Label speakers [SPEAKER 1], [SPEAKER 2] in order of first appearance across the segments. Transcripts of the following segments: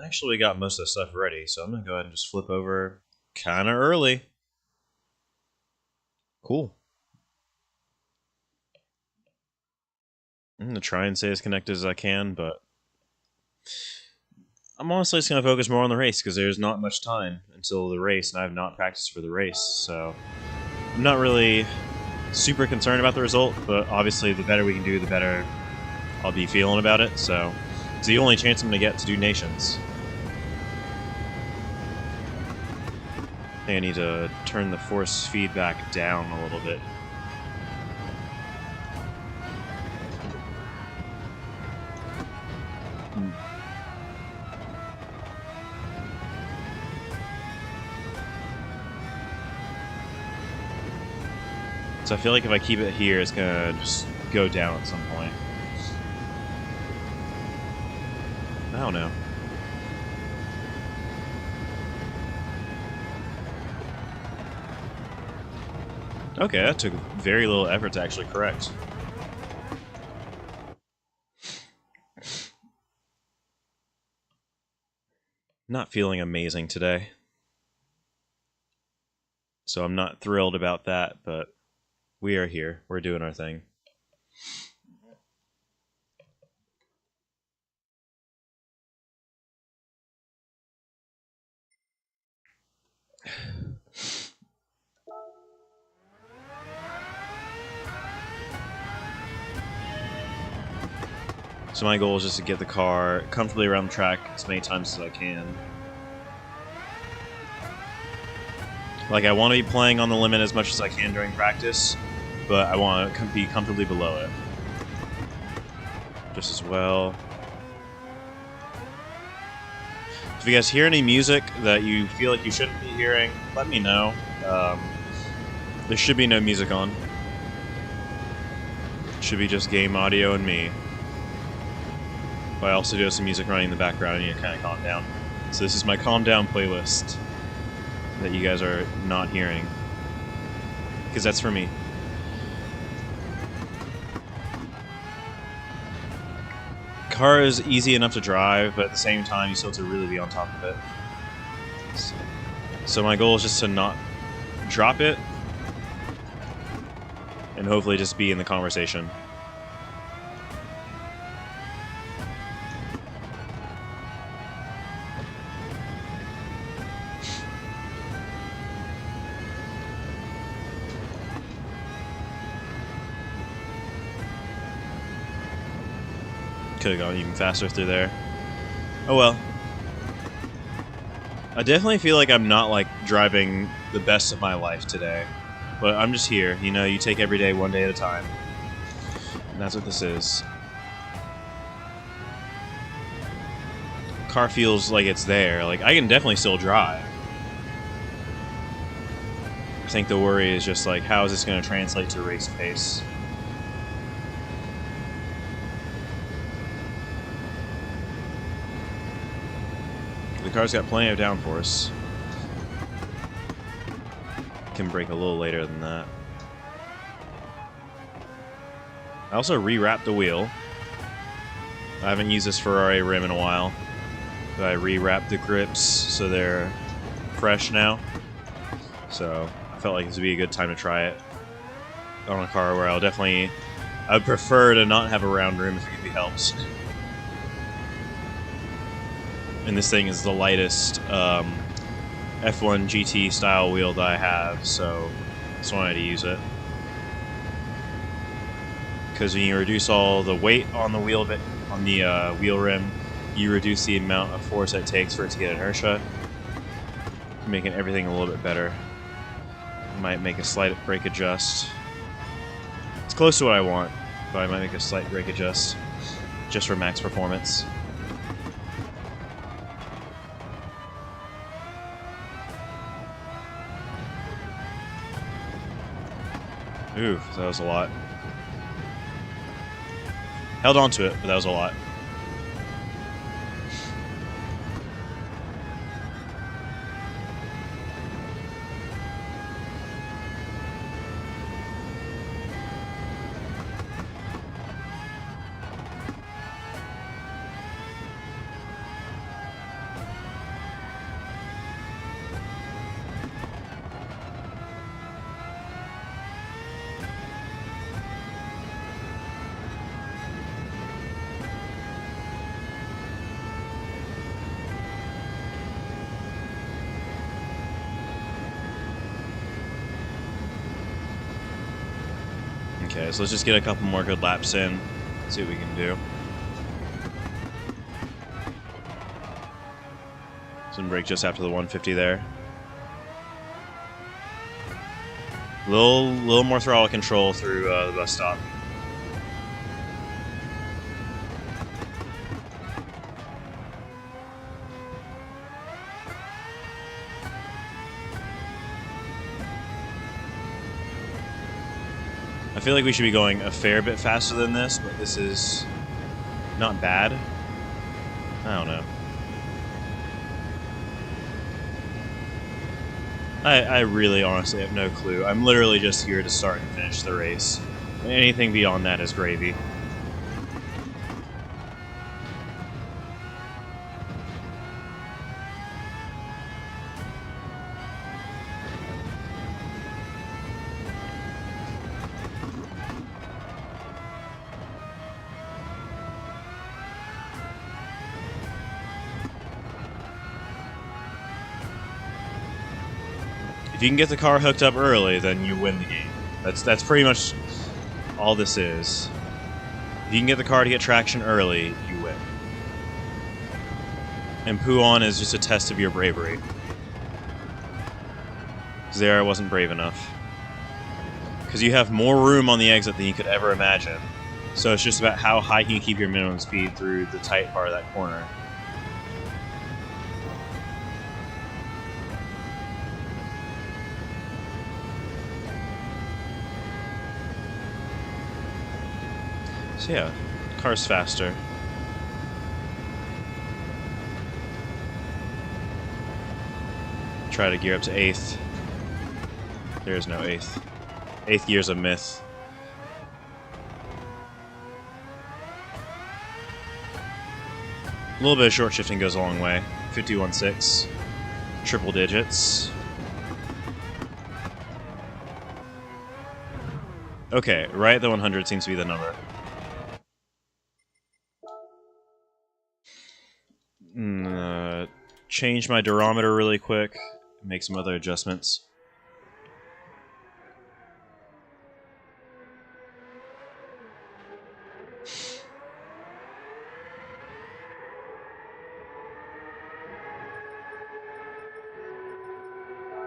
[SPEAKER 1] Actually, we got most of the stuff ready, so I'm gonna go ahead and just flip over kind of early. Cool. I'm gonna try and stay as connected as I can, but I'm honestly just gonna focus more on the race because there's not much time until the race, and I have not practiced for the race, so I'm not really super concerned about the result. But obviously, the better we can do, the better I'll be feeling about it. So it's the only chance I'm gonna get to do nations. I think I need to turn the force feedback down a little bit. So I feel like if I keep it here, it's gonna just go down at some point. I don't know. Okay, that took very little effort to actually correct. Not feeling amazing today. So I'm not thrilled about that, but we are here. We're doing our thing. So my goal is just to get the car comfortably around the track as many times as I can. Like, I want to be playing on the limit as much as I can during practice, but I want to be comfortably below it. Just as well. If you guys hear any music that you feel like you shouldn't be hearing, let me know. There should be no music on. It should be just game audio and me. But I also do have some music running in the background. I need to kind of calm down. So this is my calm down playlist that you guys are not hearing, because that's for me. Car is easy enough to drive, but at the same time, you still have to really be on top of it. So my goal is just to not drop it, and hopefully just be in the conversation. Could have gone even faster through there. Oh well. I definitely feel like I'm not like driving the best of my life today, but I'm just here. You know, you take every day one day at a time, and that's what this is. Car feels like it's there. Like, I can definitely still drive. I think the worry is just like, how is this going to translate to race pace? The car's got plenty of downforce. Can brake a little later than that. I also rewrapped the wheel. I haven't used this Ferrari rim in a while, but I rewrapped the grips so they're fresh now. So I felt like this would be a good time to try it on a car where I would prefer to not have a round rim if it could be helped. And this thing is the lightest F1 GT style wheel that I have, so I just wanted to use it. Because when you reduce all the weight on the wheel wheel rim, you reduce the amount of force it takes for it to get inertia, making everything a little bit better. Might make a slight brake adjust. It's close to what I want, but I might make a slight brake adjust just for max performance. Ooh, that was a lot. Held on to it, but that was a lot. Okay, so let's just get a couple more good laps in. See what we can do. Some brake just after the 150 there. Little more throttle control through the bus stop. I feel like we should be going a fair bit faster than this, but this is not bad. I don't know. I really honestly have no clue. I'm literally just here to start and finish the race. Anything beyond that is gravy. If you can get the car hooked up early, then you win the game. That's pretty much all this is. If you can get the car to get traction early, you win. And Puon is just a test of your bravery. Because there I wasn't brave enough. Because you have more room on the exit than you could ever imagine. So it's just about how high can you keep your minimum speed through the tight part of that corner. So yeah, car's faster. Try to gear up to 8th. There is no 8th. 8th gear's a myth. A little bit of short shifting goes a long way. 51.6. Triple digits. Okay, right at the 100 seems to be the number. Change my durometer really quick. Make some other adjustments.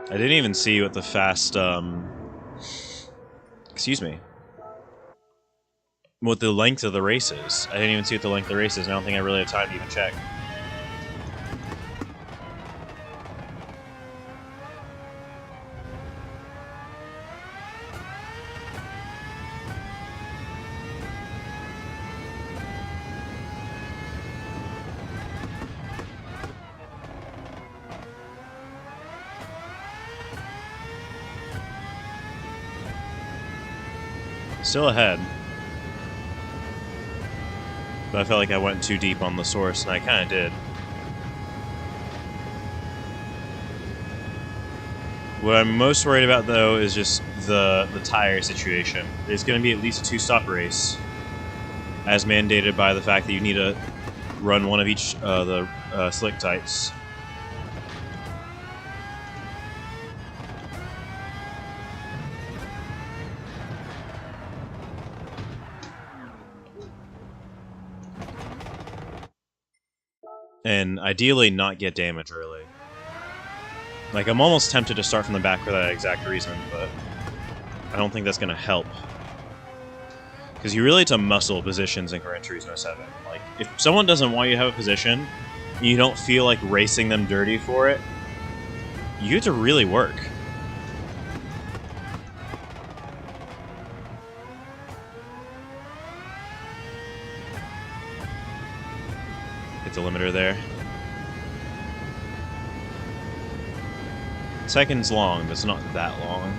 [SPEAKER 1] I didn't even see what the fast, excuse me. What the length of the race is. I didn't even see what the length of the race is, and I don't think I really have time to even check. Still ahead. But I felt like I went too deep on the source, and I kind of did. What I'm most worried about, though, is just the tire situation. There's going to be at least a 2-stop race, as mandated by the fact that you need to run one of each the slick types. And ideally not get damage early. Like, I'm almost tempted to start from the back for that exact reason, but I don't think that's going to help. Because you really have to muscle positions in Gran Turismo 7. Like, if someone doesn't want you to have a position, and you don't feel like racing them dirty for it, you have to really work. The limiter there. Second's long, but it's not that long.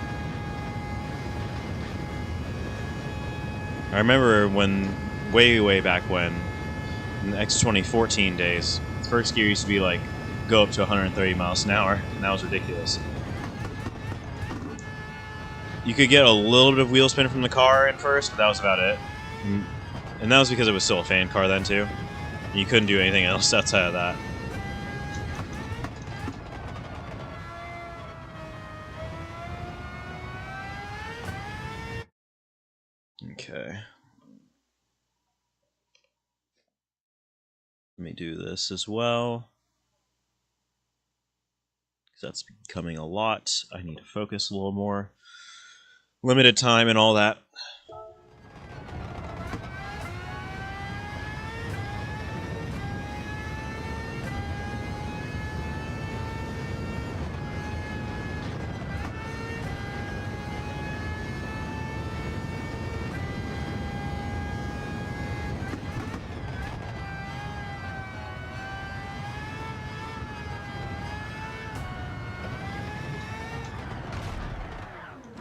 [SPEAKER 1] I remember when, way back when, in the X2014 days, first gear used to be like, go up to 130 miles an hour, and that was ridiculous. You could get a little bit of wheel spin from the car at first, but that was about it. And that was because it was still a fan car then, too. You couldn't do anything else outside of that. Let me do this as well. That's becoming a lot. I need to focus a little more. Limited time and all that.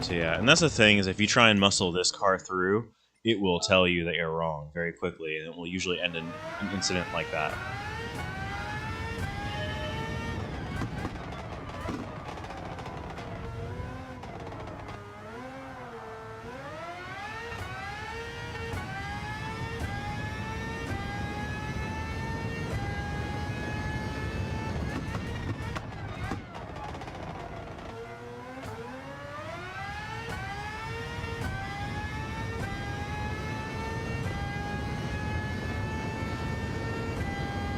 [SPEAKER 1] So yeah, and that's the thing, is if you try and muscle this car through, it will tell you that you're wrong very quickly, and it will usually end in an incident like that.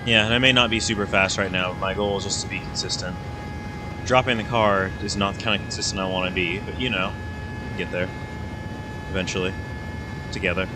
[SPEAKER 1] Yeah, and I may not be super fast right now, but my goal is just to be consistent. Dropping the car is not the kind of consistent I want to be, but you know, get there. Eventually. Together.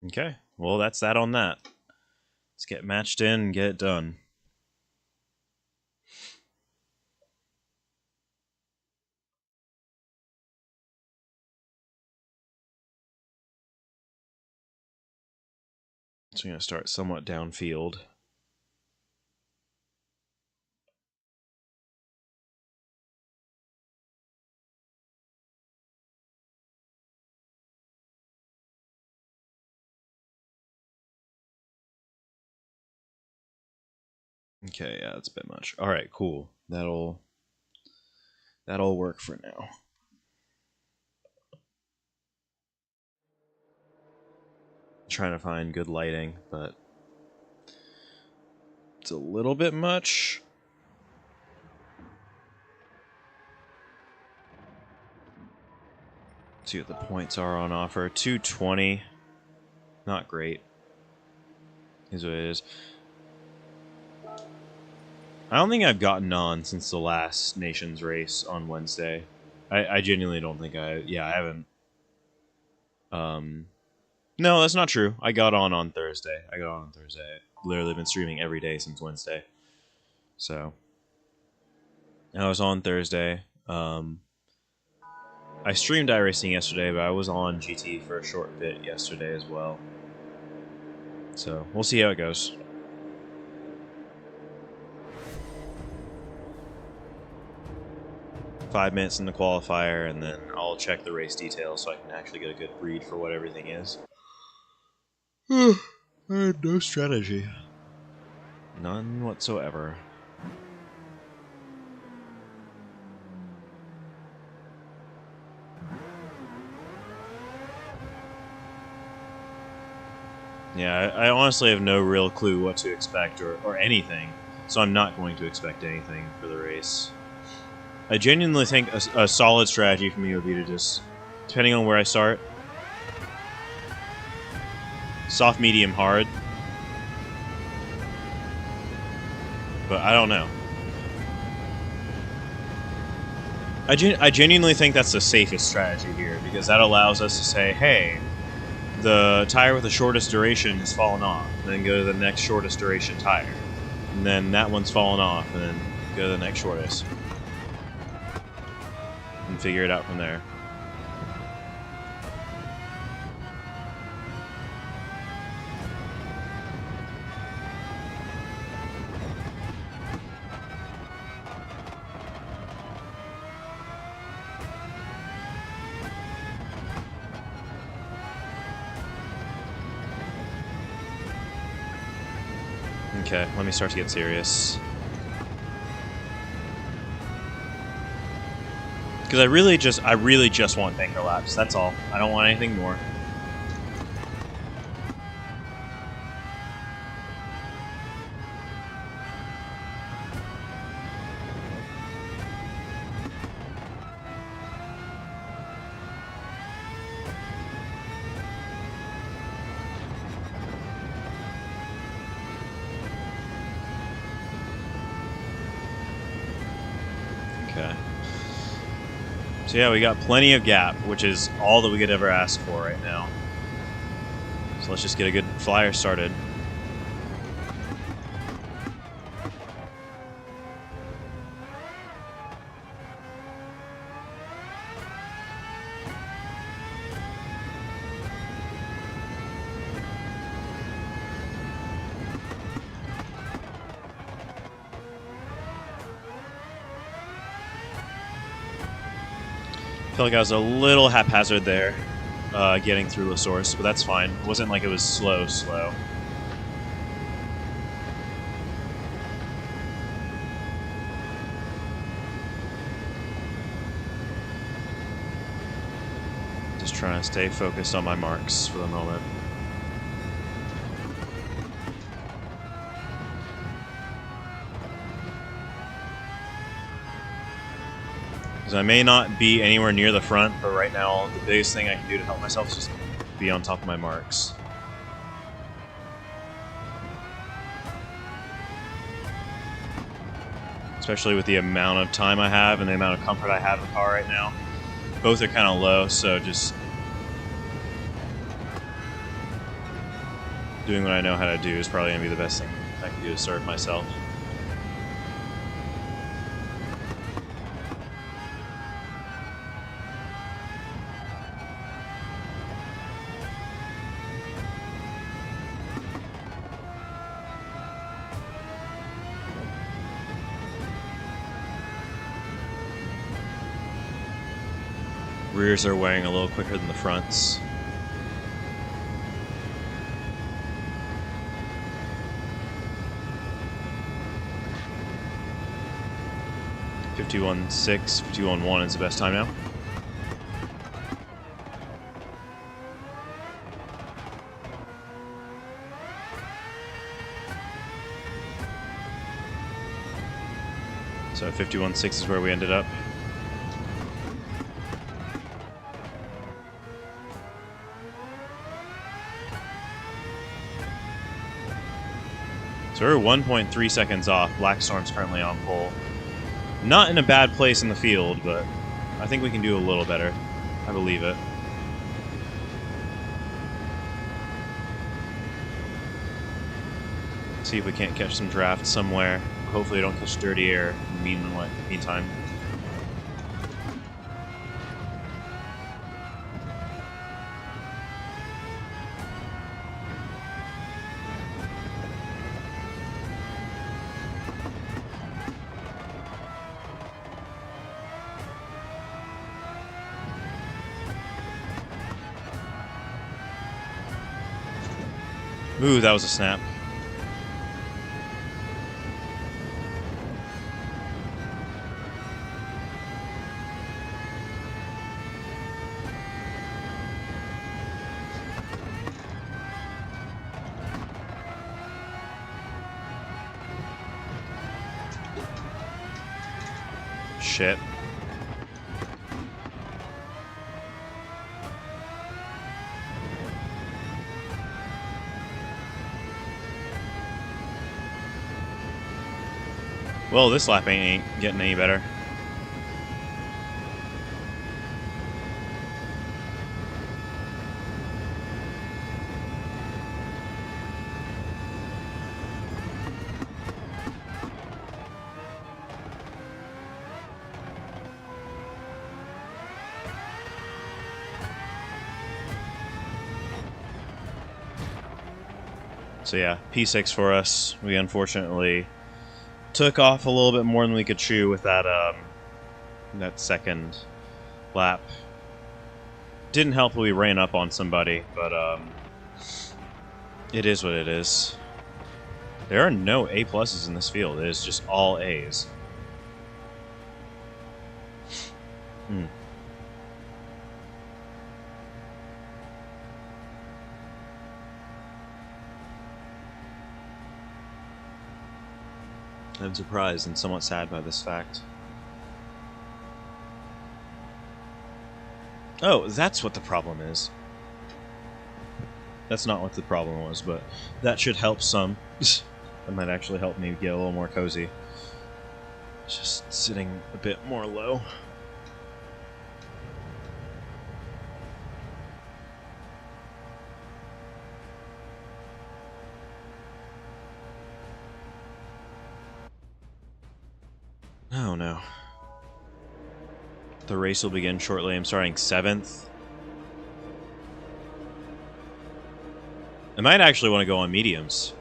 [SPEAKER 1] Okay, well that's that on that. Let's get matched in and get it done. So I'm going to start somewhat downfield. Okay, yeah, that's a bit much. Alright, cool. That'll work for now. Trying to find good lighting, but it's a little bit much. See what the points are on offer. 220. Not great. Is what it is. I don't think I've gotten on since the last Nations race on Wednesday. I genuinely don't think I haven't. No, that's not true. I got on Thursday. I've literally been streaming every day since Wednesday. So I was on Thursday. I streamed iRacing yesterday, but I was on GT for a short bit yesterday as well. So we'll see how it goes. Five minutes in the qualifier, and then I'll check the race details so I can actually get a good read for what everything is. I had no strategy. None whatsoever. Yeah, I honestly have no real clue what to expect or anything, so I'm not going to expect anything for the race. I genuinely think a solid strategy for me would be to just, depending on where I start, soft, medium, hard. But I don't know. I genuinely think that's the safest strategy here, because that allows us to say, hey, the tire with the shortest duration has fallen off, and then go to the next shortest duration tire. And then that one's fallen off, and then go to the next shortest. And figure it out from there. Okay, let me start to get serious. Because I really just want banker laps. That's all. I don't want anything more. Okay. So yeah, we got plenty of gap, which is all that we could ever ask for right now. So let's just get a good flyer started. I feel like I was a little haphazard there, getting through La Source, but that's fine. It wasn't like it was slow. Just trying to stay focused on my marks for the moment. I may not be anywhere near the front, but right now the biggest thing I can do to help myself is just be on top of my marks. Especially with the amount of time I have and the amount of comfort I have in the car right now. Both are kind of low, so just doing what I know how to do is probably going to be the best thing I can do to serve myself. Rears are wearing a little quicker than the fronts. .51.6, 51.1 is the best time now. So 51.6 is where we ended up. So we're 1.3 seconds off. Blackstorm's currently on pole. Not in a bad place in the field, but I think we can do a little better. I believe it. See if we can't catch some draft somewhere. Hopefully don't catch dirty air in the meantime. Ooh, that was a snap. Shit. Well, this lap ain't getting any better. So yeah, P6 for us. We unfortunately took off a little bit more than we could chew with that that second lap. Didn't help that we ran up on somebody, but it is what it is. There are no A pluses in this field. It is just all A's. I'm surprised and somewhat sad by this fact. Oh, that's what the problem is. That's not what the problem was, but that should help some. That might actually help me get a little more cozy. Just sitting a bit more low. Oh no. The race will begin shortly. I'm starting 7th. I might actually want to go on mediums.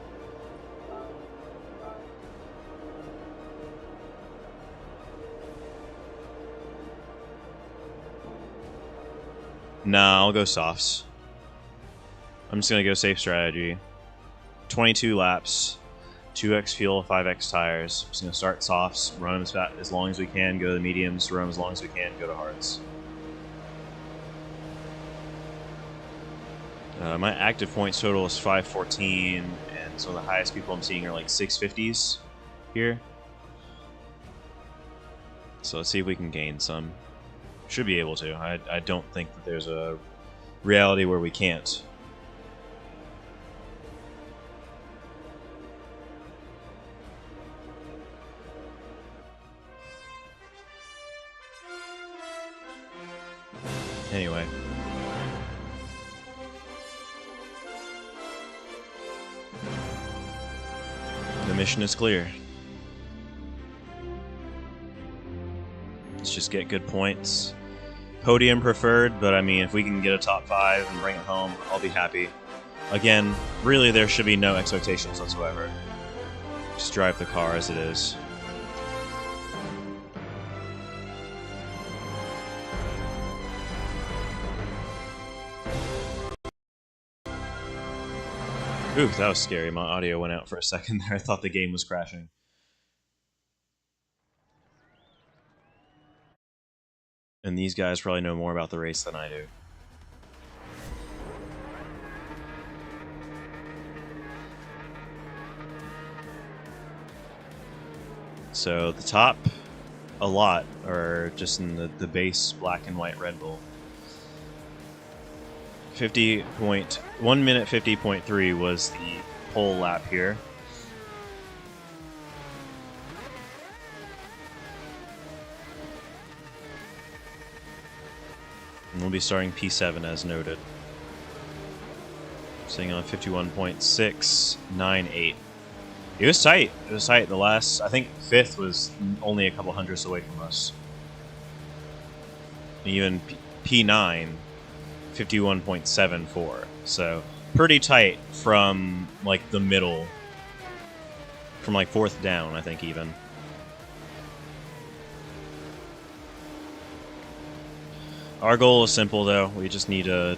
[SPEAKER 1] Nah, I'll go softs. I'm just going to go safe strategy. 22 laps, 2x fuel, 5x tires. Just going to start softs, run them as long as we can, go to the mediums, run them as long as we can, go to hards. My active points total is 514, and some of the highest people I'm seeing are like 650s here. So let's see if we can gain some. Should be able to. I don't think that there's a reality where we can't. Anyway. The mission is clear. Let's just get good points. Podium preferred, but I mean, if we can get a top 5 and bring it home, I'll be happy. Again, really there should be no expectations whatsoever. Just drive the car as it is. Ooh, that was scary. My audio went out for a second there. I thought the game was crashing. And these guys probably know more about the race than I do. So the top, a lot, are just in the base black and white Red Bull. 1 minute 50.3 was the pole lap here. And we'll be starting P7 as noted. Sitting on 51.698. It was tight. It was tight. The last, I think 5th was only a couple hundredths away from us. Even P9, 51.74. So pretty tight from like the middle, from like 4th down, I think even. Our goal is simple though. We just need to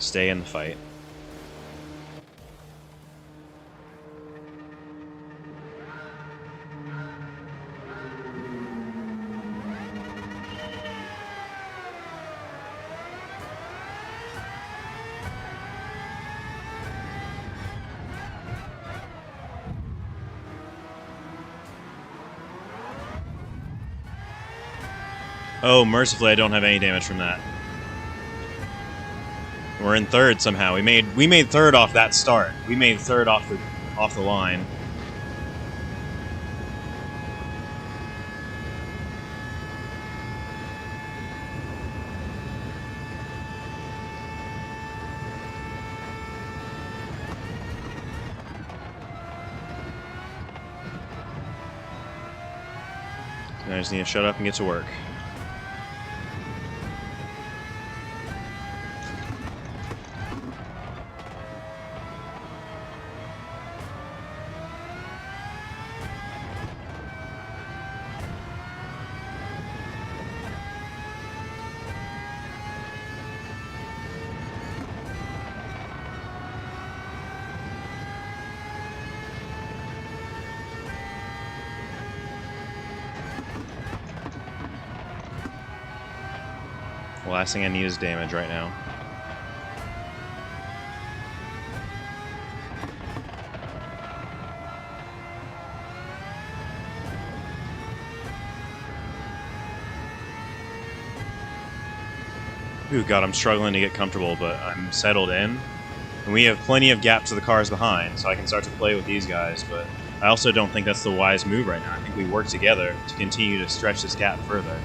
[SPEAKER 1] stay in the fight. Oh, mercifully, I don't have any damage from that. We're in 3rd somehow. We made 3rd off that start. We made 3rd off the line. I just need to shut up and get to work. last thing I need is damage right now. Ooh, God, I'm struggling to get comfortable, but I'm settled in. And we have plenty of gap to the cars behind, so I can start to play with these guys, but I also don't think that's the wise move right now. I think we work together to continue to stretch this gap further.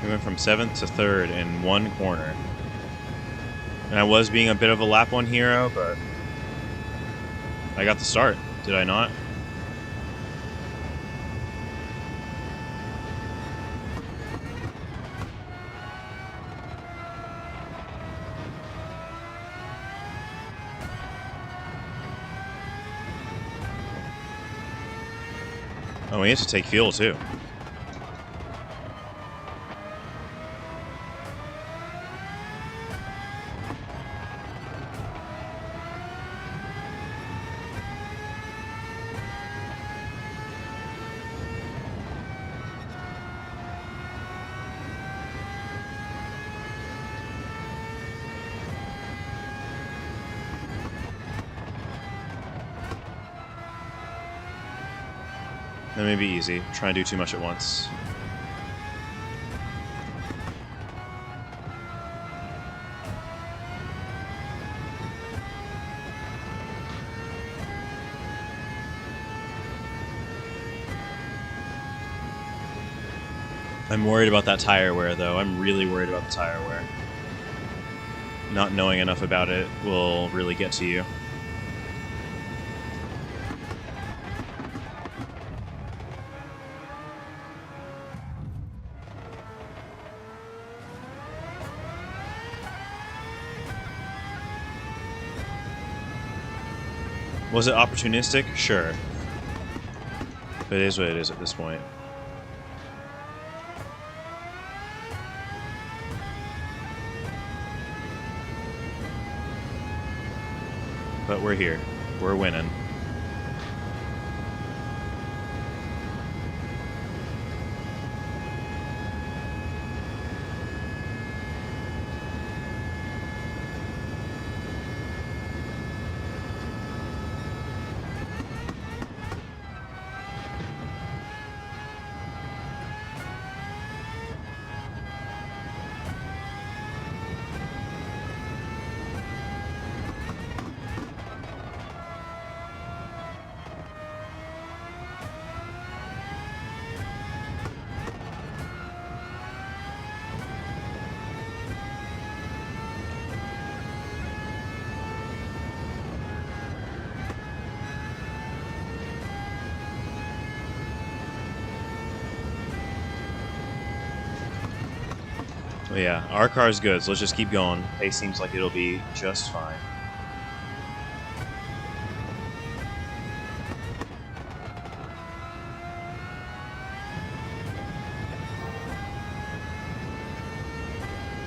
[SPEAKER 1] We went from 7th to 3rd in one corner. And I was being a bit of a lap 1 hero, but I got the start. Did I not? Oh, we have to take fuel too. That may be easy. Try and do too much at once. I'm worried about that tire wear, though. I'm really worried about the tire wear. Not knowing enough about it will really get to you. Was it opportunistic? Sure. But it is what it is at this point. But we're here. We're winning. Well, yeah, our car's good, so let's just keep going. Pace seems like it'll be just fine.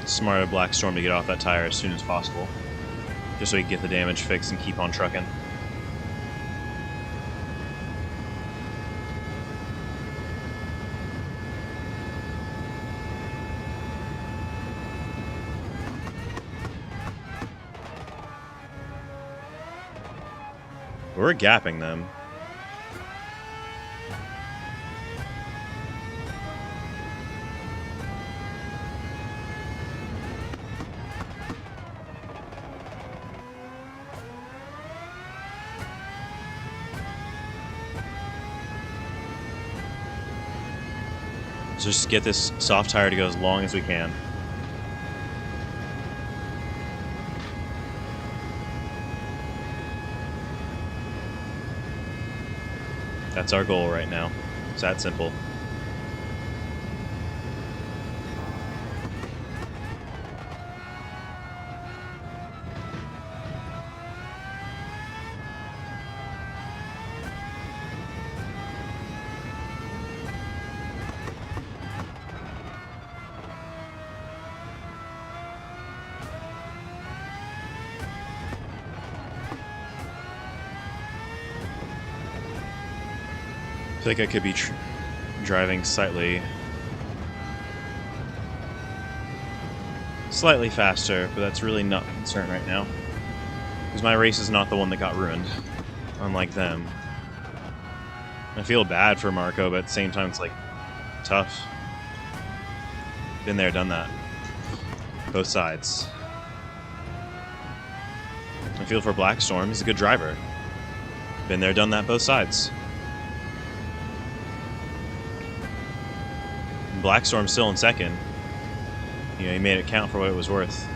[SPEAKER 1] Smart of Black Storm to get off that tire as soon as possible, just so we can get the damage fixed and keep on trucking. We're gapping them. So just get this soft tire to go as long as we can. That's our goal right now. It's that simple. feel like I could be driving slightly faster, but that's really not a concern right now. Because my race is not the one that got ruined, unlike them. I feel bad for Marco, but at the same time it's like, tough. Been there, done that. Both sides. I feel for Blackstorm, he's a good driver. Been there, done that, both sides. Blackstorm's still in second. You know, he made it count for what it was worth.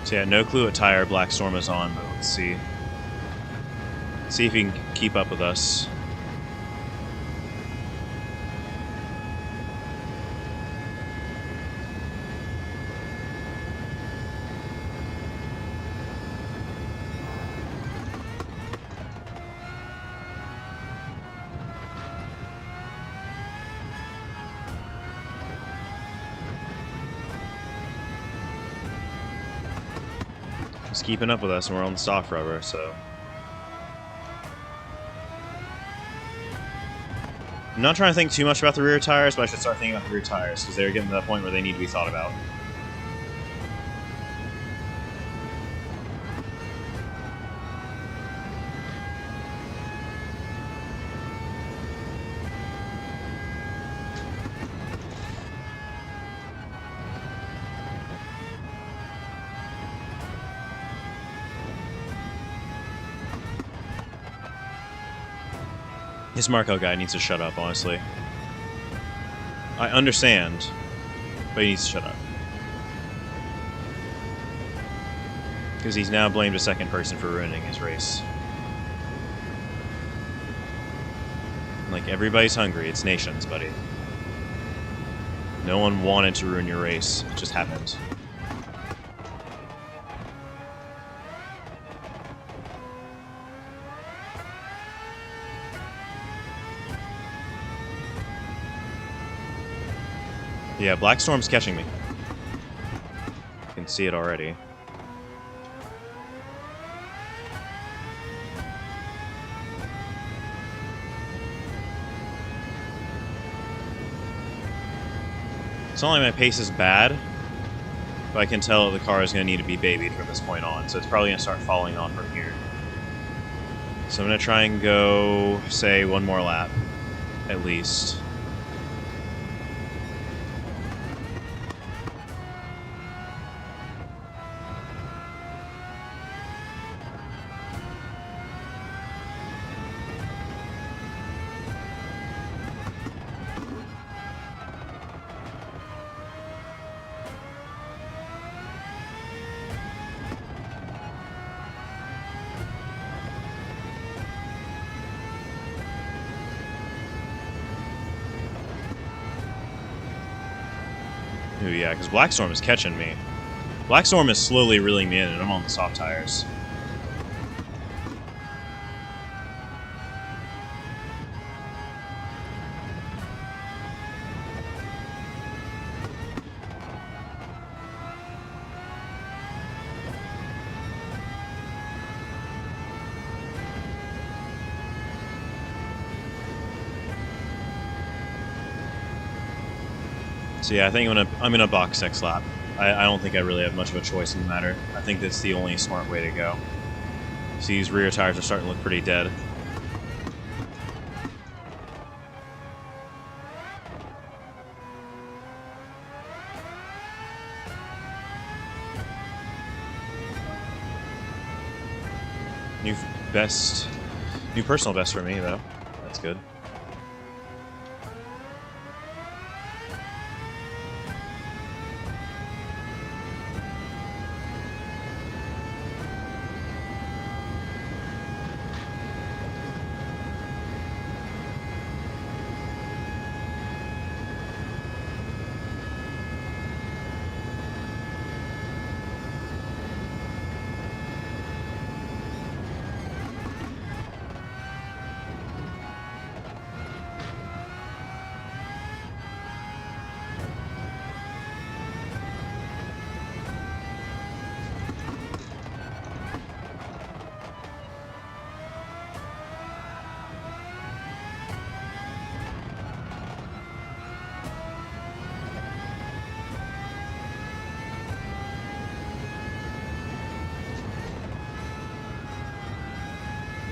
[SPEAKER 1] So yeah, no clue what tire Blackstorm is on, but let's see. See if he can keep up with us. He's keeping up with us, and we're on the soft rubber, so. I'm not trying to think too much about the rear tires, but I should start thinking about the rear tires, because they're getting to that point where they need to be thought about. This Marco guy needs to shut up, honestly. I understand, but he needs to shut up. Because he's now blamed a second person for ruining his race. Like, everybody's hungry. It's nations, buddy. No one wanted to ruin your race. It just happened. Yeah, Blackstorm's catching me. You can see it already. It's not like my pace is bad, but I can tell that the car is going to need to be babied from this point on, so it's probably going to start falling off from here. So I'm going to try and go, say, one more lap, at least. Ooh, yeah, because Blackstorm is catching me. Blackstorm is slowly reeling me in, and I'm on the soft tires. So yeah, I think I'm gonna box next lap. I don't think I really have much of a choice in the matter. I think that's the only smart way to go. See, these rear tires are starting to look pretty dead. New personal best for me though. That's good.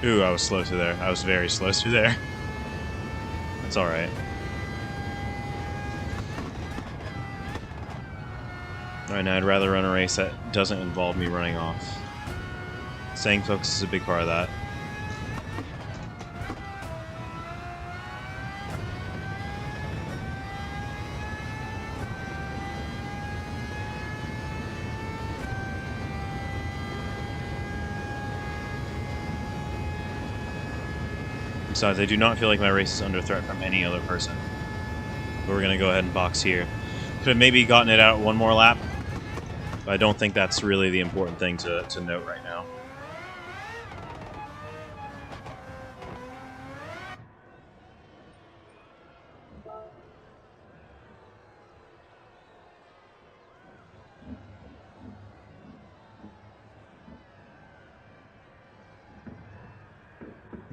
[SPEAKER 1] Ooh, I was slow through there. I was very slow through there. That's alright. Alright, now I'd rather run a race that doesn't involve me running off. Staying focused is a big part of that. Besides, I do not feel like my race is under threat from any other person. But we're going to go ahead and box here. Could have maybe gotten it out one more lap, but I don't think that's really the important thing to note right now.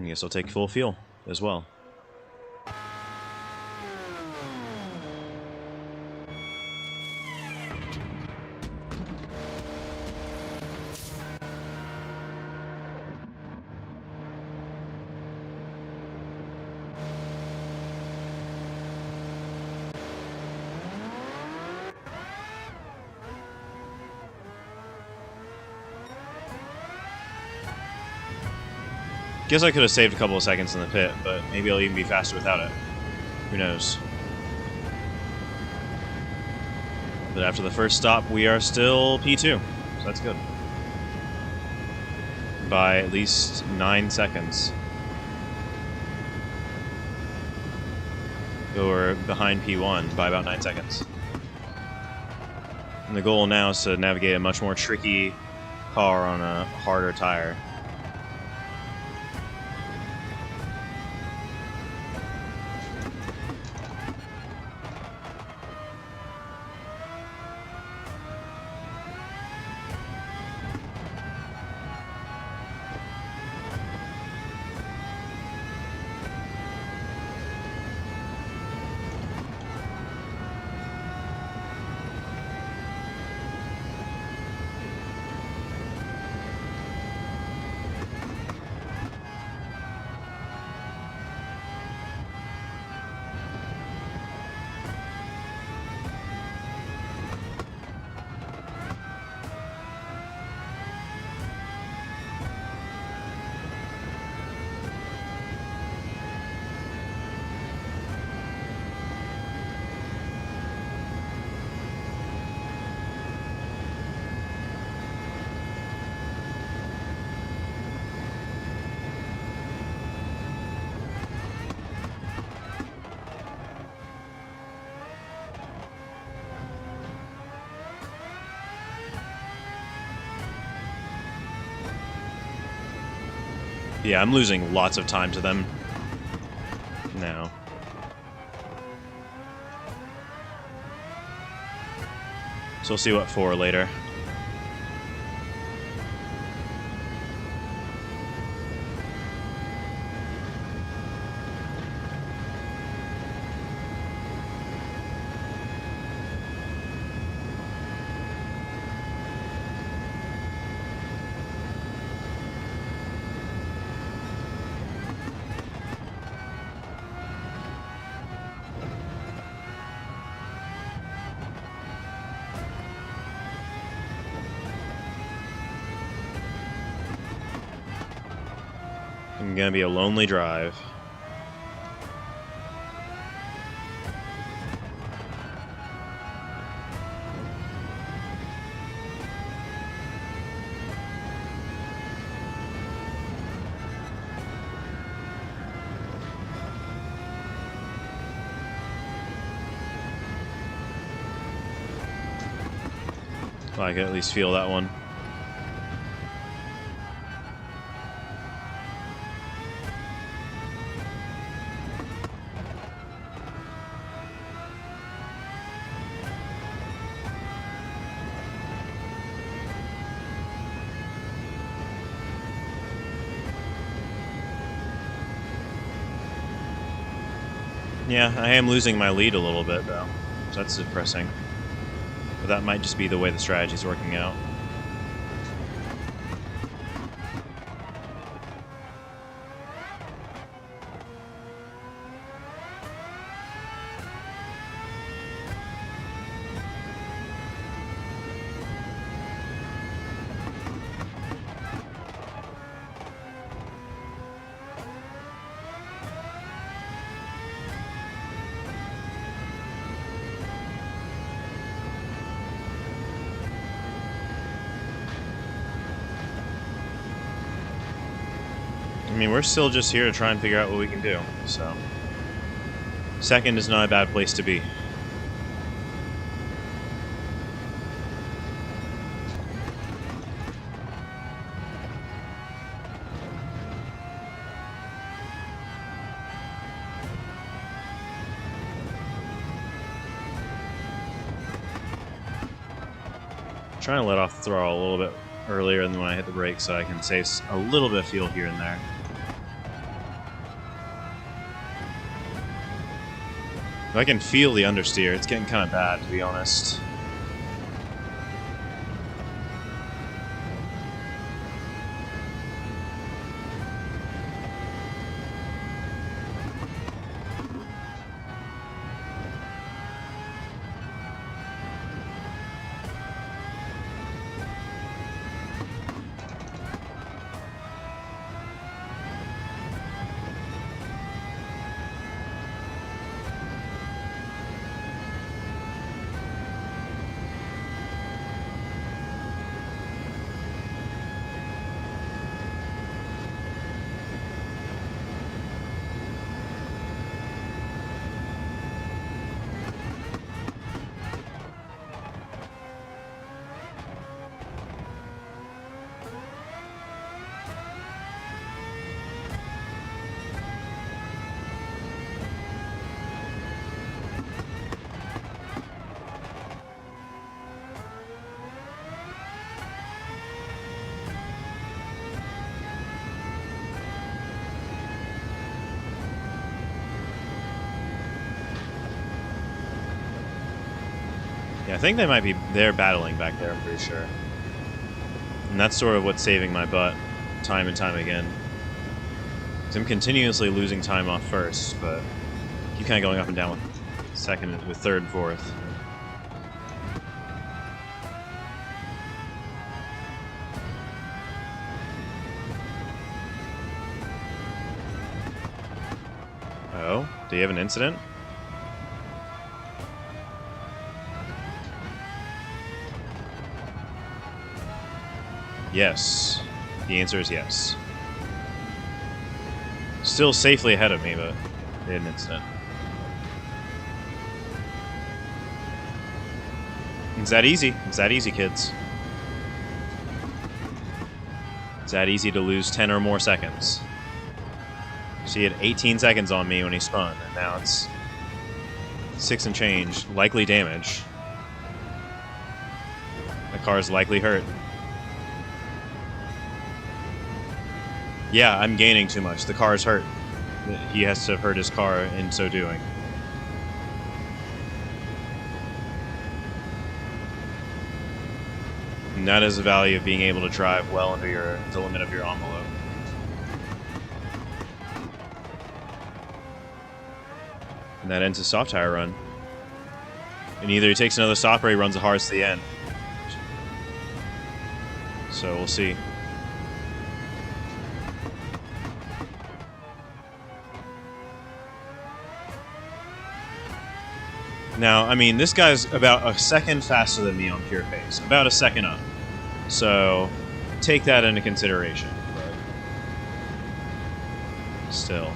[SPEAKER 1] I guess I'll take full fuel as well. Guess I could have saved a couple of seconds in the pit, but maybe I'll even be faster without it. Who knows? But after the first stop, we are still P2, so that's good. By at least 9 seconds. Or behind P1 by about 9 seconds. And the goal now is to navigate a much more tricky car on a harder tire. Yeah, I'm losing lots of time to them now. So we'll see what for later. It's gonna be a lonely drive. Well, I can at least feel that one. Yeah, I am losing my lead a little bit, though. So that's depressing. But that might just be the way the strategy's working out. mean, we're still just here to try and figure out what we can do, so... Second is not a bad place to be. Trying to let off the throttle a little bit earlier than when I hit the brakes so I can save a little bit of fuel here and there. I can feel the understeer. It's getting kind of bad, to be honest. Yeah, I think they're battling back there, I'm pretty sure. And that's sort of what's saving my butt time and time again. Because I'm continuously losing time off first, but keep kind of going up and down with second, with third and fourth. Oh, do you have an incident? Yes. The answer is yes. Still safely ahead of me, but they had an incident. It's that easy. It's that easy, kids. It's that easy to lose 10 or more seconds. So he had 18 seconds on me when he spun, and now it's 6 and change. Likely damage. The car's likely hurt. Yeah, I'm gaining too much. The car's hurt. He has to have hurt his car in so doing. And that is the value of being able to drive well under the limit of your envelope. And that ends his soft tire run. And either he takes another stop or he runs the hardest to the end. So we'll see. Now, I mean, this guy's about a second faster than me on pure pace. About a second up. So, take that into consideration. But still.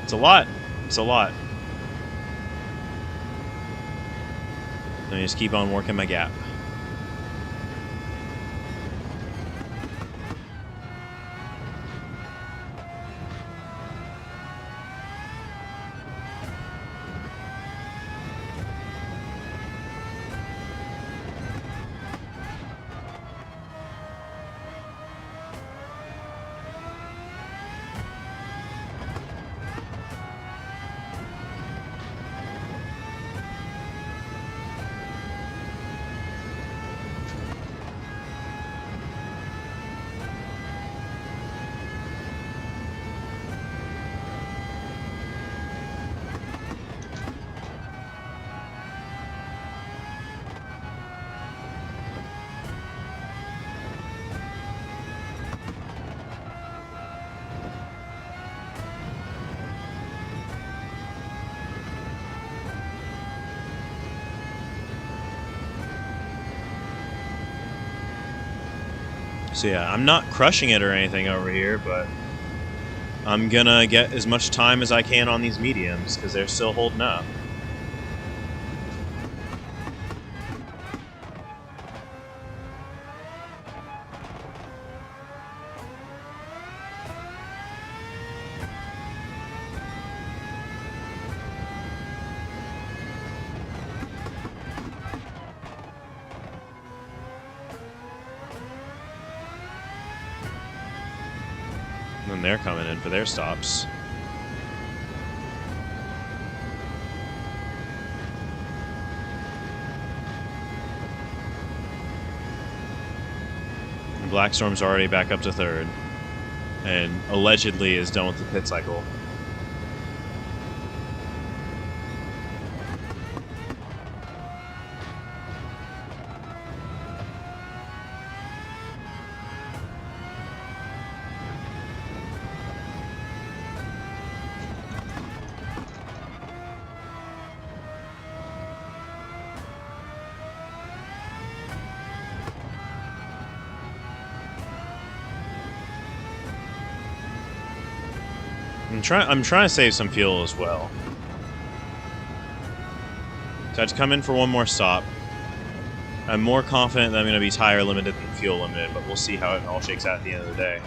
[SPEAKER 1] It's a lot. It's a lot. Let me just keep on working my gap. So yeah, I'm not crushing it or anything over here, but I'm gonna get as much time as I can on these mediums, because they're still holding up. And they're coming in for their stops. And Blackstorm's already back up to third, and allegedly is done with the pit cycle. I'm trying to save some fuel as well. So I have to come in for one more stop. I'm more confident that I'm going to be tire limited than fuel limited, but we'll see how it all shakes out at the end of the day.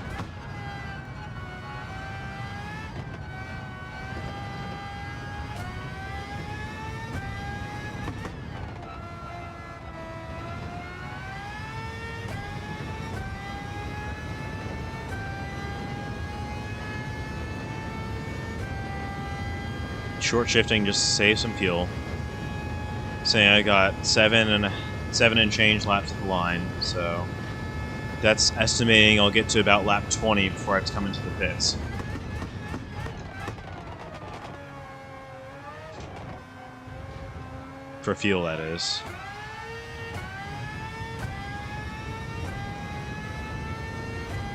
[SPEAKER 1] Short shifting just to save some fuel. Saying I got 7 and change laps at the line, so that's estimating I'll get to about lap 20 before I have to come into the pits. For fuel, that is.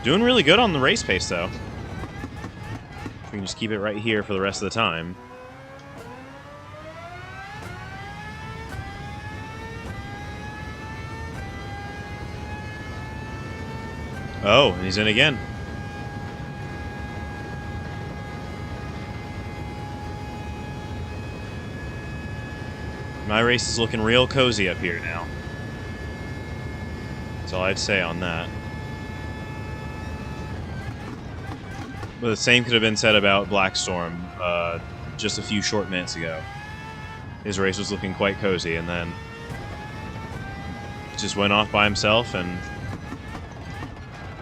[SPEAKER 1] Doing really good on the race pace, though. We can just keep it right here for the rest of the time. Oh, and he's in again. My race is looking real cozy up here now. That's all I'd say on that. But the same could have been said about Blackstorm just a few short minutes ago. His race was looking quite cozy, and then just went off by himself, and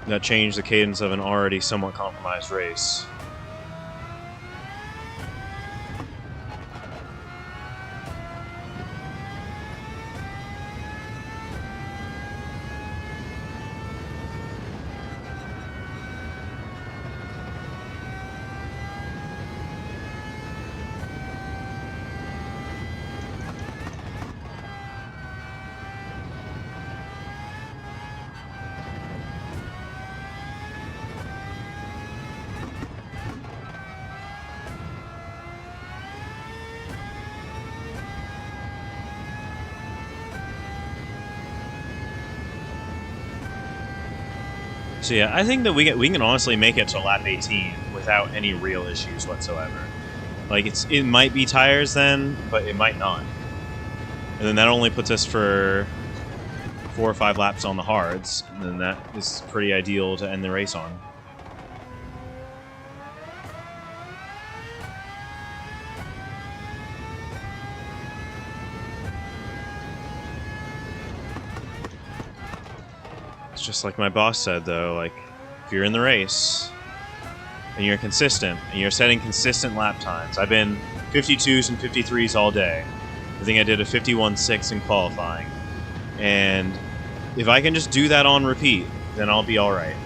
[SPEAKER 1] that changed the cadence of an already somewhat compromised race. So yeah, I think that we can honestly make it to lap 18 without any real issues whatsoever. Like it might be tires then, but it might not. And then that only puts us for 4 or 5 laps on the hards, and then that is pretty ideal to end the race on. Just like my boss said, though, like, if you're in the race and you're consistent and you're setting consistent lap times. I've been 52s and 53s all day. I think I did a 51.6 in qualifying. And if I can just do that on repeat, then I'll be all right.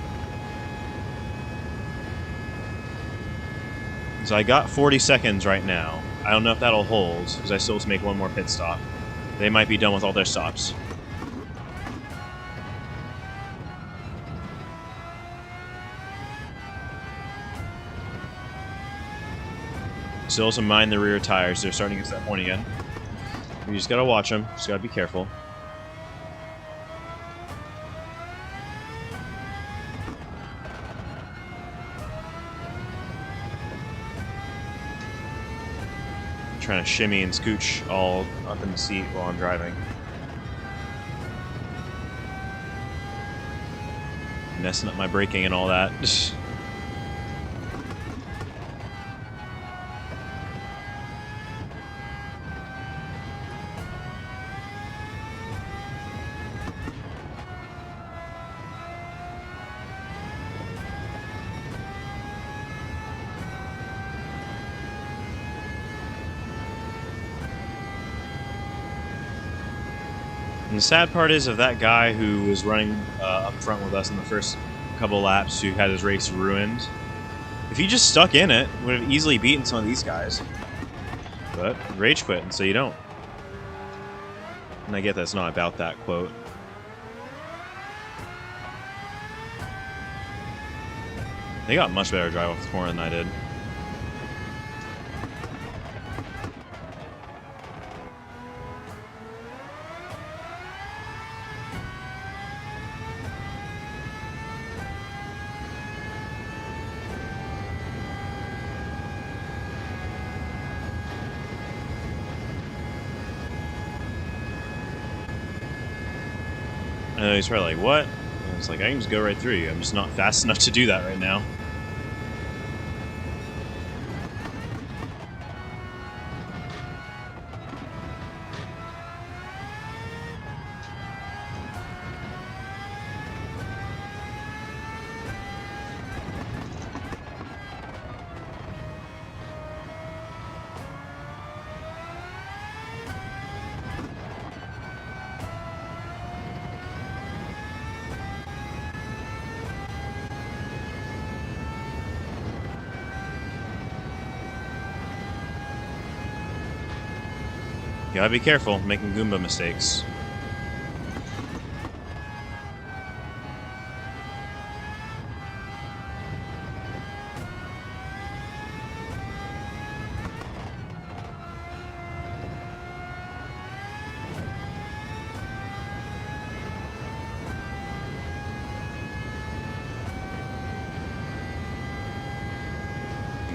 [SPEAKER 1] So I got 40 seconds right now. I don't know if that'll hold, because I still have to make one more pit stop. They might be done with all their stops. Still doesn't mind the rear tires. They're starting to get to that point again. You just gotta watch them. Just gotta be careful. trying to shimmy and scooch all up in the seat while I'm driving. Messing up my braking and all that. And the sad part is of that guy who was running up front with us in the first couple laps, who had his race ruined. If he just stuck in it, would have easily beaten some of these guys. But rage quit, and so you don't. And I get that's not about that quote. They got much better drive off the corner than I did. And he's probably like, what? And I was like, I can just go right through you. I'm just not fast enough to do that right now. You gotta be careful making Goomba mistakes.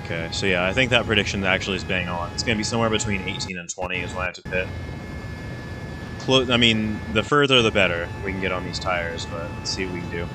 [SPEAKER 1] Okay, so yeah, I think that prediction actually is bang on. It's going to be somewhere between 18 and 20 is when I have to pit. I mean, the further the better we can get on these tires, but let's see what we can do.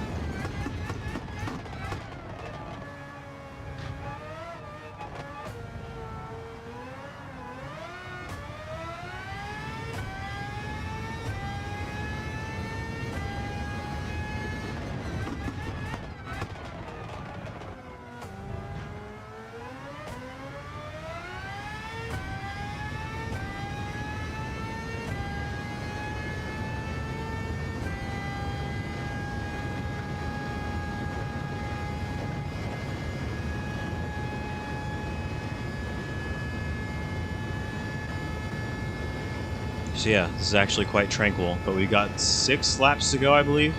[SPEAKER 1] So yeah, this is actually quite tranquil, but we got 6 laps to go, I believe.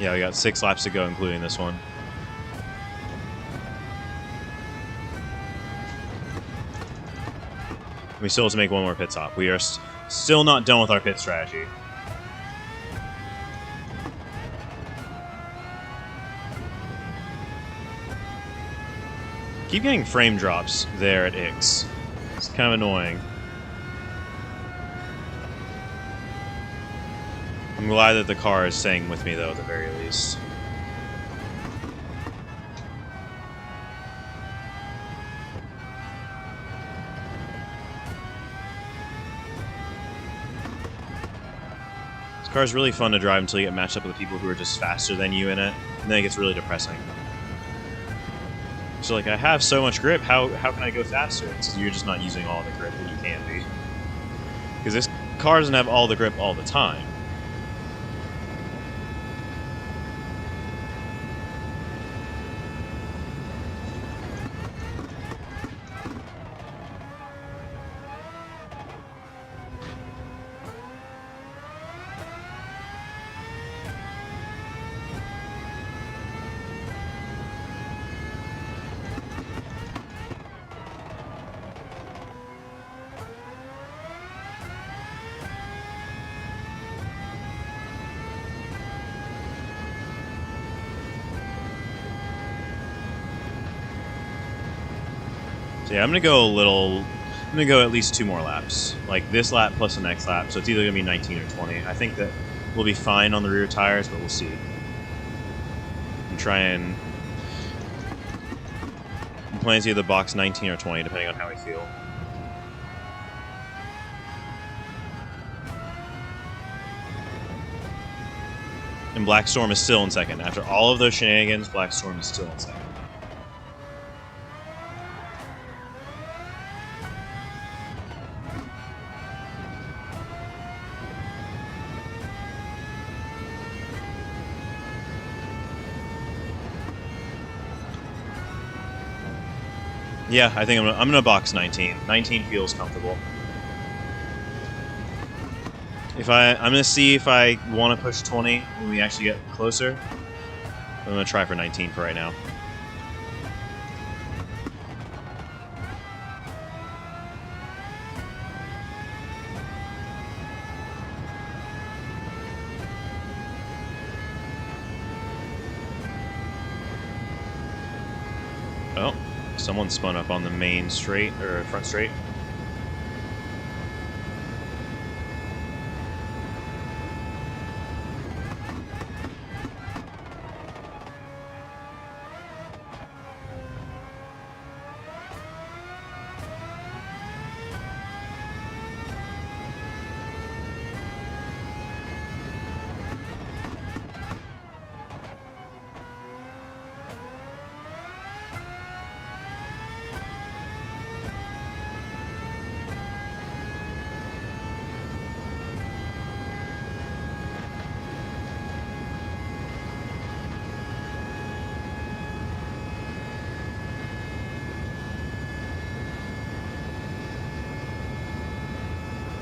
[SPEAKER 1] Yeah, we got 6 laps to go, including this one. We still have to make one more pit stop. We are still not done with our pit strategy. Keep getting frame drops there at Ix. It's kind of annoying. I'm glad that the car is staying with me, though, at the very least. This car is really fun to drive until you get matched up with people who are just faster than you in it, and then it gets really depressing. So, like, I have so much grip, how can I go faster? It's because you're just not using all the grip that you can be. Because this car doesn't have all the grip all the time. So yeah, I'm gonna go at least 2 more laps. Like this lap plus the next lap. So it's either gonna be 19 or 20. I think that we'll be fine on the rear tires, but we'll see. I'm planning to either box 19 or 20, depending on how I feel. And Black Storm is still in second. After all of those shenanigans, Black Storm is still in second. Yeah, I think I'm gonna box 19. 19 feels comfortable. I'm gonna see if I want to push 20 when we actually get closer. I'm gonna try for 19 for right now. Oh, someone spun up on the main straight or front straight.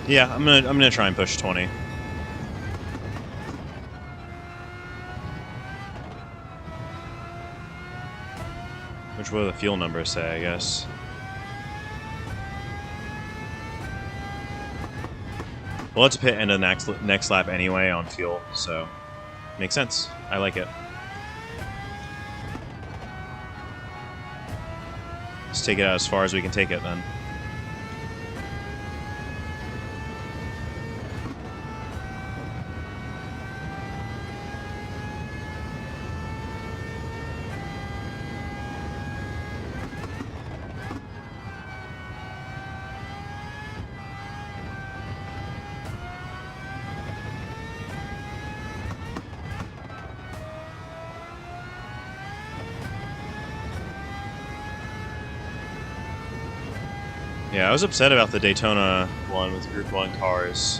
[SPEAKER 1] Yeah, I'm gonna try and push 20. Which will the fuel numbers say, I guess. Well, let's pit end of the next lap anyway on fuel, so makes sense. I like it. Let's take it out as far as we can take it then. Yeah, I was upset about the Daytona one with Group 1 cars,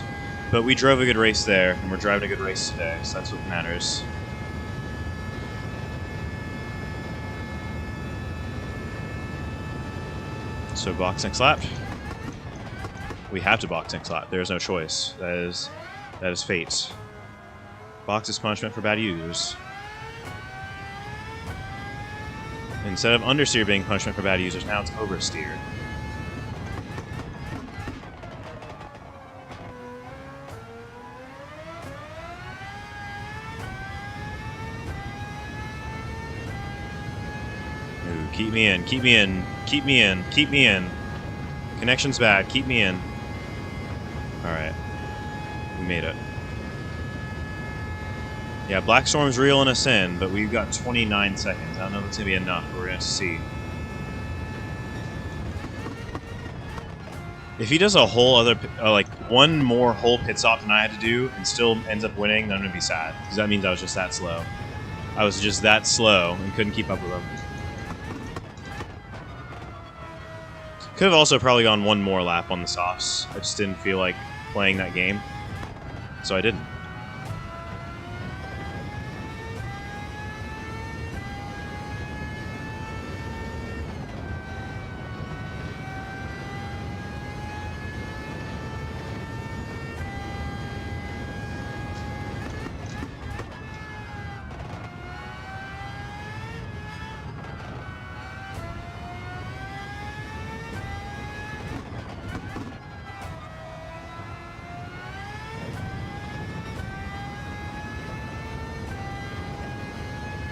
[SPEAKER 1] but we drove a good race there, and we're driving a good race today, so that's what matters. So box next lap. We have to box next lap. There's no choice. That is fate. Box is punishment for bad users. Instead of understeer being punishment for bad users, now it's oversteer. Keep me in, keep me in, keep me in, keep me in. Connection's bad, keep me in. Alright. We made it. Yeah, Black Storm's reeling us in, but we've got 29 seconds. I don't know if it's going to be enough, but we're going to see. If he does a whole other, like, one more whole pit stop than I had to do and still ends up winning, then I'm going to be sad. Because that means I was just that slow. I was just that slow and couldn't keep up with him. Could have also probably gone one more lap on the softs. I just didn't feel like playing that game, so I didn't.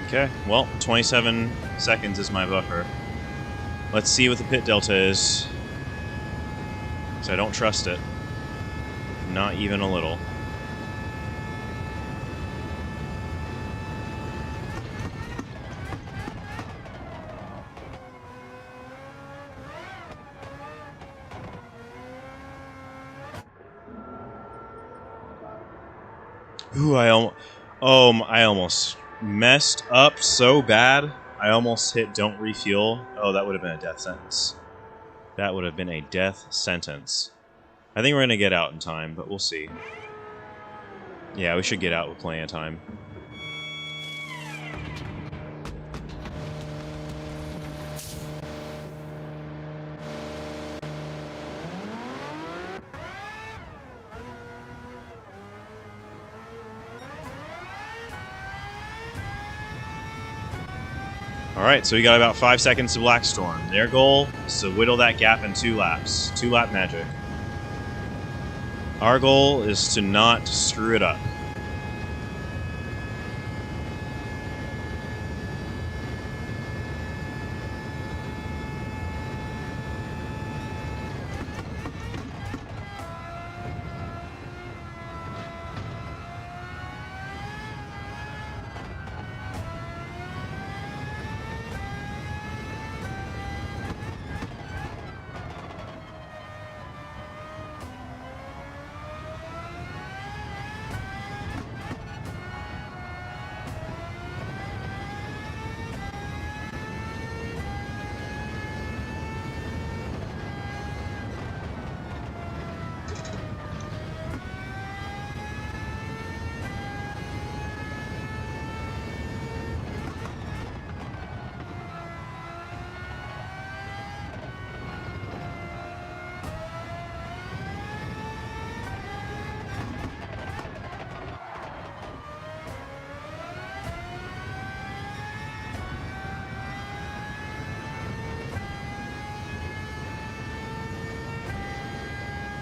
[SPEAKER 1] Okay, well, 27 seconds is my buffer. Let's see what the pit delta is. Because I don't trust it. Not even a little. Ooh, I almost messed up so bad. I almost hit don't refuel. Oh, that would have been a death sentence. That would have been a death sentence. I think we're going to get out in time, but we'll see. Yeah, we should get out with plenty of time. Alright, so we got about 5 seconds to Black Storm. Their goal is to whittle that gap in 2 laps. 2-lap magic. Our goal is to not screw it up.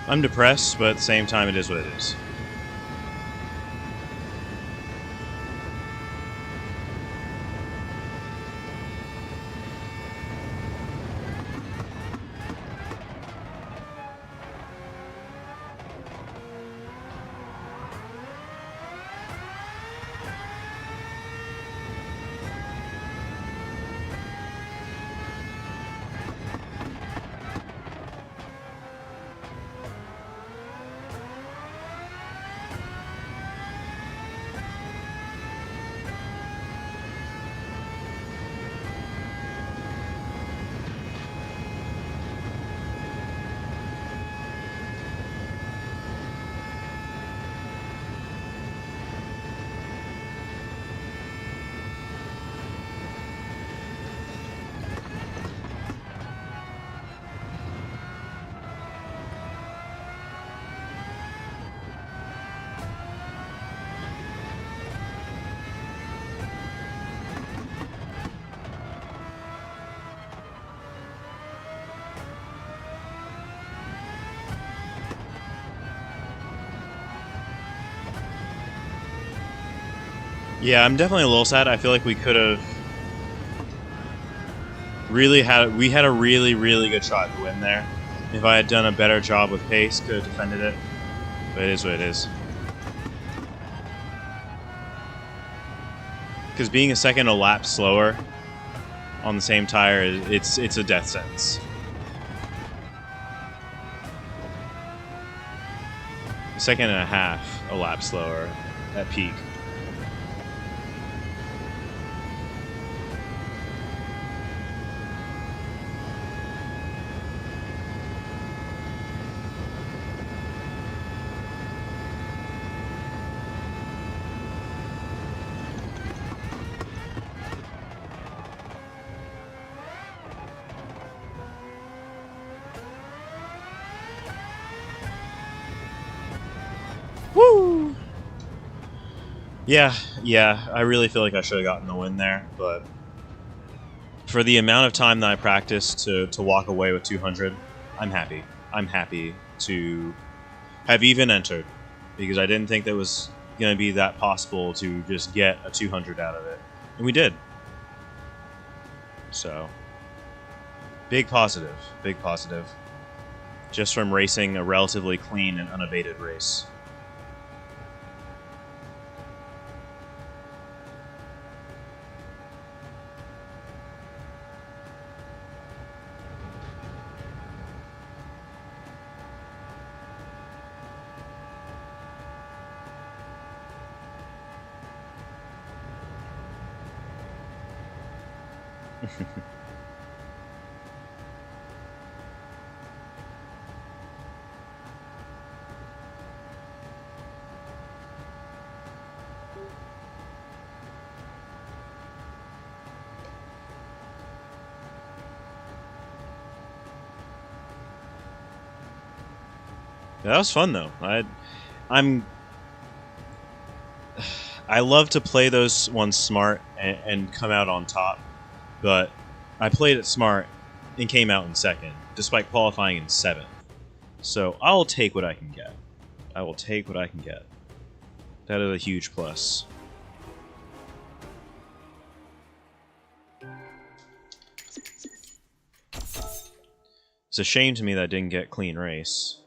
[SPEAKER 1] I'm depressed, but at the same time, it is what it is. Yeah, I'm definitely a little sad. I feel like we could have we had a really, really good shot to win there. If I had done a better job with pace, could have defended it. But it is what it is. Because being a second a lap slower on the same tire, it's a death sentence. A second and a half a lap slower at peak. Woo! Yeah, I really feel like I should have gotten the win there, but for the amount of time that I practiced to walk away with 200, I'm happy. I'm happy to have even entered, because I didn't think that was going to be that possible to just get a 200 out of it, and we did. So, Big positive. Big positive. Just from racing a relatively clean and unabated race. That was fun though. I love to play those ones smart and come out on top, but I played it smart and came out in second, despite qualifying in 7th. So I'll take what I can get. I will take what I can get. That is a huge plus. It's a shame to me that I didn't get clean race.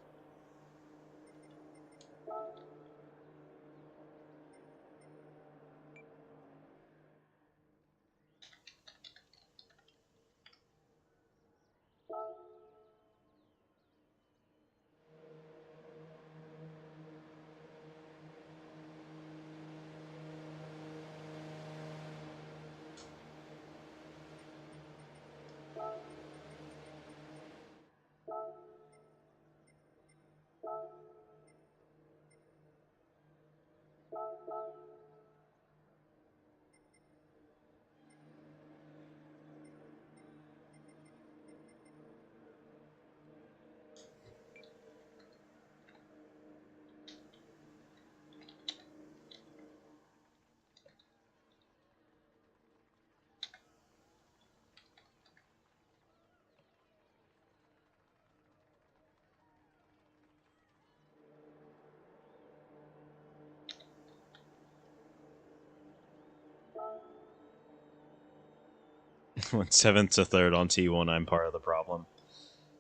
[SPEAKER 1] Went 7th to 3rd on T1, I'm part of the problem.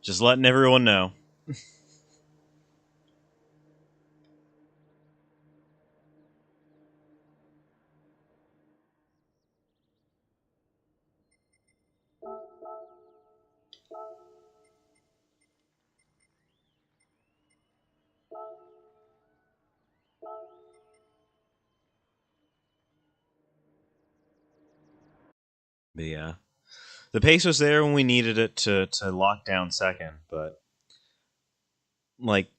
[SPEAKER 1] Just letting everyone know. But yeah. The pace was there when we needed it to lock down second, but like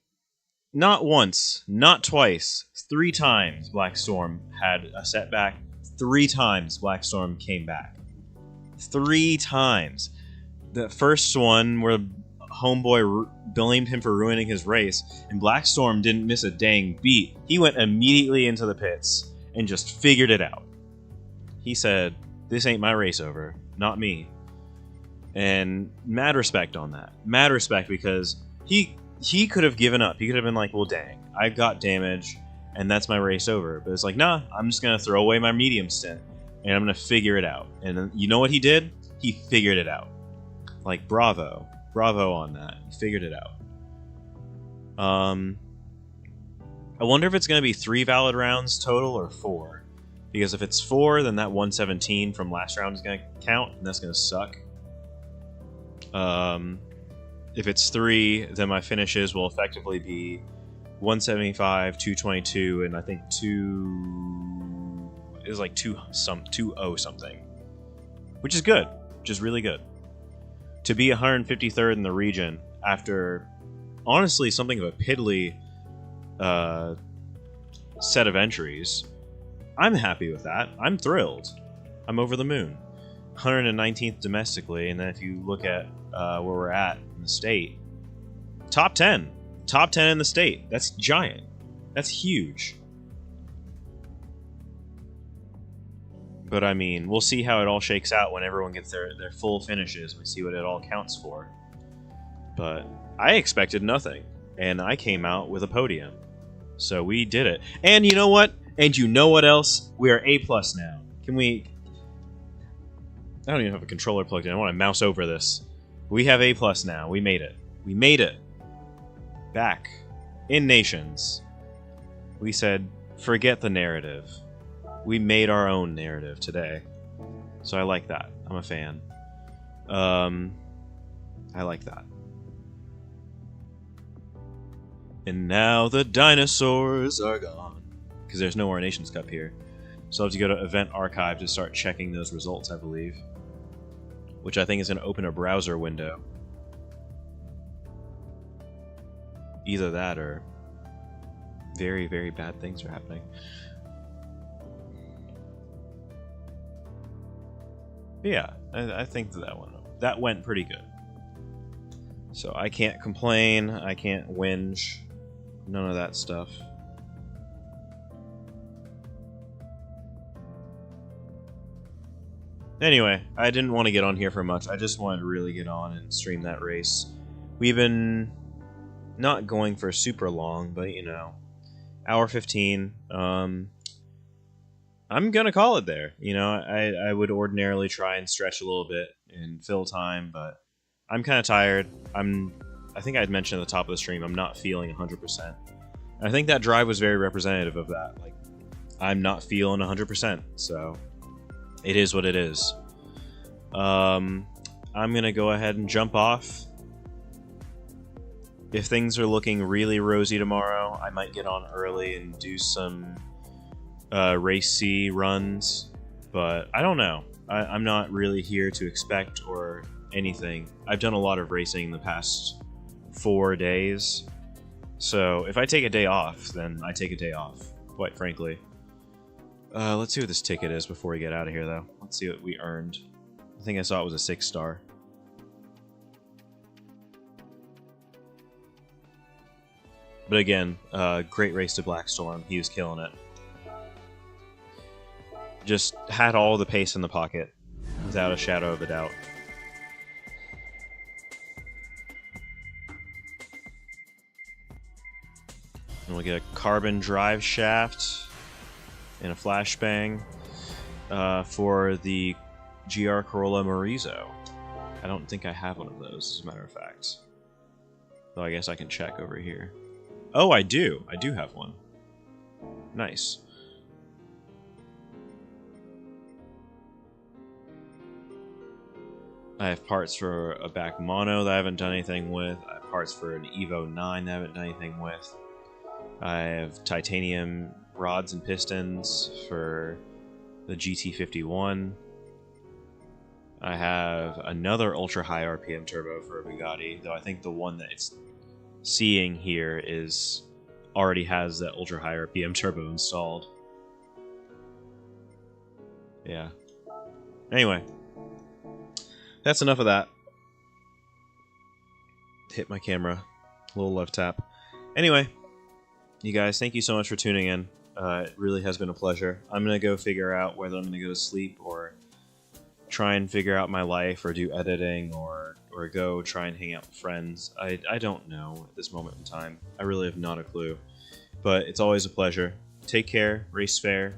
[SPEAKER 1] not once, not twice, 3 times Black Storm had a setback. 3 times Black Storm came back. 3 times. The first one where Homeboy blamed him for ruining his race, and Black Storm didn't miss a dang beat. He went immediately into the pits and just figured it out. He said, "This ain't my race over, not me." And mad respect on that. Mad respect, because he could have given up. He could have been like, well, dang, I got damage, and that's my race over. But it's like, nah, I'm just going to throw away my medium stint, and I'm going to figure it out. And you know what he did? He figured it out. Like, bravo. Bravo on that. He figured it out. I wonder if it's going to be 3 valid rounds total or 4. Because if it's 4, then that 117 from last round is going to count, and that's going to suck. If it's 3, then my finishes will effectively be 175, 222, and I think 2... It was like 20 something. Which is good. Which is really good. To be 153rd in the region after, honestly, something of a piddly set of entries, I'm happy with that. I'm thrilled. I'm over the moon. 119th domestically, and then if you look at where we're at in the state, top 10. Top 10 in the state. That's giant. That's huge. But I mean, we'll see how it all shakes out when everyone gets their full finishes. We see what it all counts for. But I expected nothing, and I came out with a podium. So we did it. And you know what? And you know what else? We are A+ now. Can we... I don't even have a controller plugged in. I want to mouse over this. We have A+ now. We made it. We made it. Back. In Nations. We said, forget the narrative. We made our own narrative today. So I like that. I'm a fan. I like that. And now the dinosaurs are gone. Because there's no more Nations Cup here. So I'll have to go to Event Archive to start checking those results, I believe. Which I think is going to open a browser window. Either that or very, very bad things are happening. But yeah, I think that went pretty good. So I can't complain, I can't whinge, none of that stuff. Anyway, I didn't want to get on here for much. I just wanted to really get on and stream that race. We've been not going for super long, but you know, hour 15. I'm gonna call it there. You know, I would ordinarily try and stretch a little bit and fill time, but I'm kind of tired. I think I'd mentioned at the top of the stream, I'm not feeling 100%. I think that drive was very representative of that. Like, I'm not feeling 100%, so it is what it is. I'm gonna go ahead and jump off. If things are looking really rosy tomorrow, I might get on early and do some race C runs, but I don't know. I'm not really here to expect or anything. I've done a lot of racing the past 4 days, so if I take a day off, then I take a day off, quite frankly. Let's see what this ticket is before we get out of here, though. Let's see what we earned. I think I saw it was a 6-star. But again, great race to Blackstorm. He was killing it. Just had all the pace in the pocket, without a shadow of a doubt. And we'll get a carbon drive shaft and a flashbang for the GR Corolla Morizo. I don't think I have one of those, as a matter of fact. Though I guess I can check over here. Oh, I do. I do have one. Nice. I have parts for a back mono that I haven't done anything with. I have parts for an Evo 9 that I haven't done anything with. I have titanium rods and pistons for the GT51. I have another ultra high RPM turbo for a Bugatti, though I think the one that it's seeing here already has that ultra high RPM turbo installed. Yeah. Anyway, that's enough of that. Hit my camera. A little left tap. Anyway, you guys, thank you so much for tuning in. It really has been a pleasure. I'm going to go figure out whether I'm going to go to sleep or try and figure out my life or do editing or go try and hang out with friends. I don't know at this moment in time. I really have not a clue. But it's always a pleasure. Take care, race fair,